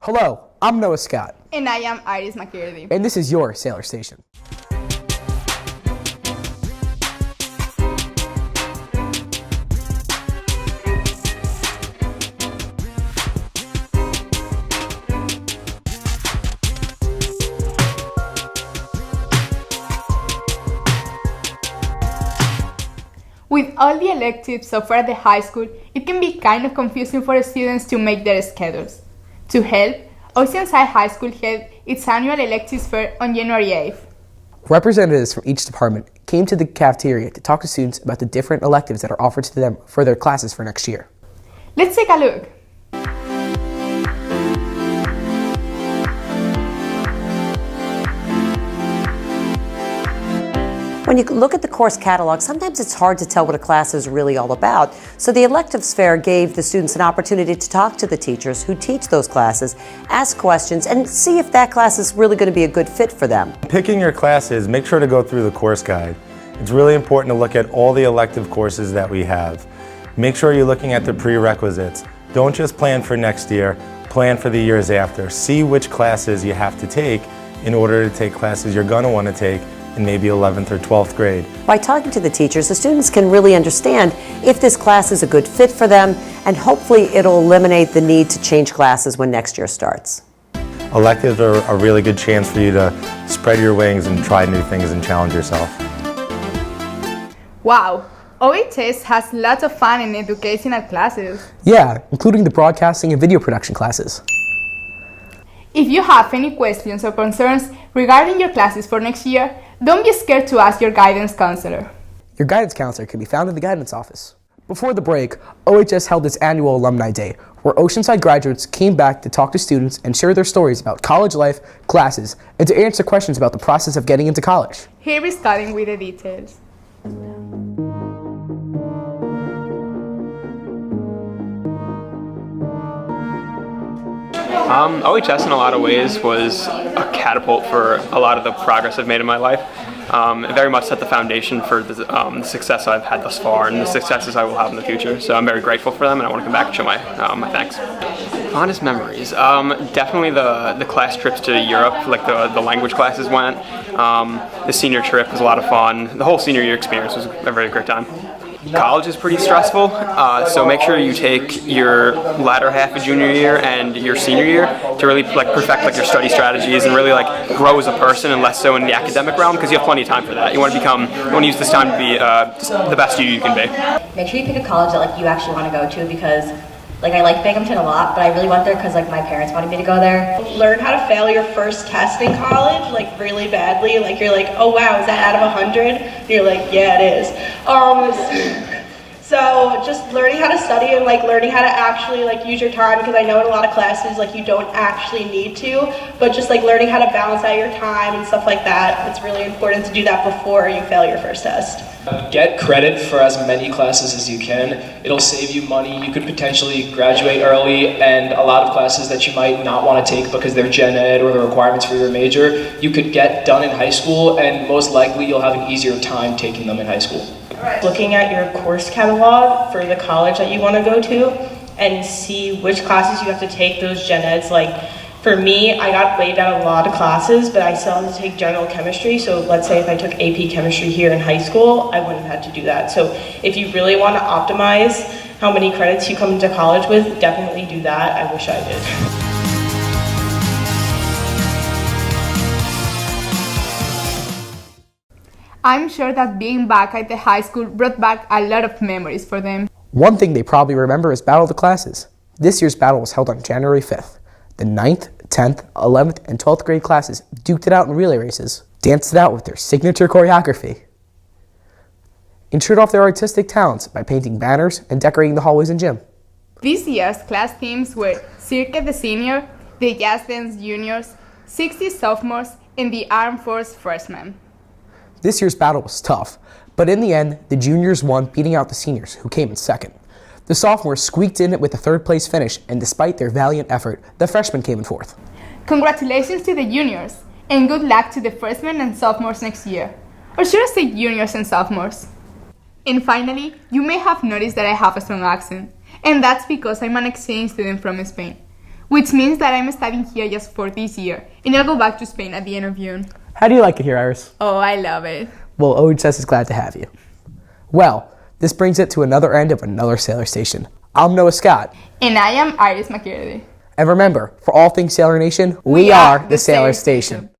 Hello, I'm Noah Scott. And I am Iris McCurdy. And this is your Sailor Station. With all the electives offered at the high school, it can be kind of confusing for students to make their schedules. To help, Oceanside High School held its annual electives fair on January 8th. Representatives from each department came to the cafeteria to talk to students about the different electives that are offered to them for their classes for next year. Let's take a look. When you look at the course catalog, sometimes it's hard to tell what a class is really all about. So the Electives Fair gave the students an opportunity to talk to the teachers who teach those classes, ask questions, and see if that class is really going to be a good fit for them. Picking your classes, make sure to go through the course guide. It's really important to look at all the elective courses that we have. Make sure you're looking at the prerequisites. Don't just plan for next year, plan for the years after. See which classes you have to take in order to take classes you're going to want to take in maybe 11th or 12th grade. By talking to the teachers, the students can really understand if this class is a good fit for them, and hopefully it'll eliminate the need to change classes when next year starts. Electives are a really good chance for you to spread your wings and try new things and challenge yourself. Wow, OHS has lots of fun and educational classes. Yeah, including the broadcasting and video production classes. If you have any questions or concerns regarding your classes for next year, don't be scared to ask your guidance counselor. Your guidance counselor can be found in the guidance office. Before the break, OHS held its annual Alumni Day, where Oceanside graduates came back to talk to students and share their stories about college life, classes, and to answer questions about the process of getting into college. Here is Colin with the details. OHS in a lot of ways was a catapult for a lot of the progress I've made in my life. It very much set the foundation for the success I've had thus far and the successes I will have in the future. So I'm very grateful for them, and I want to come back and show my thanks. Fondest memories, definitely the class trips to Europe, like the language classes went. The senior trip was a lot of fun. The whole senior year experience was a very great time. College is pretty stressful, so make sure you take your latter half of junior year and your senior year to really perfect your study strategies and really grow as a person, and less so in the academic realm, because you have plenty of time for that. You want to use this time to be just the best you can be. Make sure you pick a college that you actually want to go to, because I like Binghamton a lot, but I really went there because my parents wanted me to go there. Learn how to fail your first test in college, really badly. You're oh wow, is that out of 100? And you're yeah, it is. So just learning how to study and learning how to actually use your time, because I know in a lot of classes you don't actually need to, but just learning how to balance out your time and stuff like that. It's really important to do that before you fail your first test. Get credit for as many classes as you can. It'll save you money. You could potentially graduate early, and a lot of classes that you might not want to take because they're gen ed or the requirements for your major, you could get done in high school, and most likely you'll have an easier time taking them in high school. Looking at your course catalog for the college that you want to go to and see which classes you have to take those gen eds. For me, I got waived out of a lot of classes, but I still had to take general chemistry. So let's say if I took AP chemistry here in high school, I wouldn't have had to do that. So if you really want to optimize how many credits you come into college with, definitely do that. I wish I did. I'm sure that being back at the high school brought back a lot of memories for them. One thing they probably remember is Battle of the Classes. This year's battle was held on January 5th. The 9th, 10th, 11th, and 12th grade classes duked it out in relay races, danced it out with their signature choreography, and showed off their artistic talents by painting banners and decorating the hallways and gym. This year's class teams were Circuit the Senior, the Jazz Dance Juniors, 60 Sophomores, and the Armed Force Freshmen. This year's battle was tough, but in the end, the juniors won, beating out the seniors, who came in second. The sophomores squeaked in it with a third-place finish, and despite their valiant effort, the freshmen came in fourth. Congratulations to the juniors, and good luck to the freshmen and sophomores next year. Or should I say juniors and sophomores? And finally, you may have noticed that I have a strong accent, and that's because I'm an exchange student from Spain. which means that I'm studying here just for this year, and I'll go back to Spain at the end of June. How do you like it here, Iris? Oh, I love it. Well, OHS is glad to have you. Well, this brings it to another end of another Sailor Station. I'm Noah Scott. And I am Iris McCurdy. And remember, for all things Sailor Nation, we are the Sailor Station.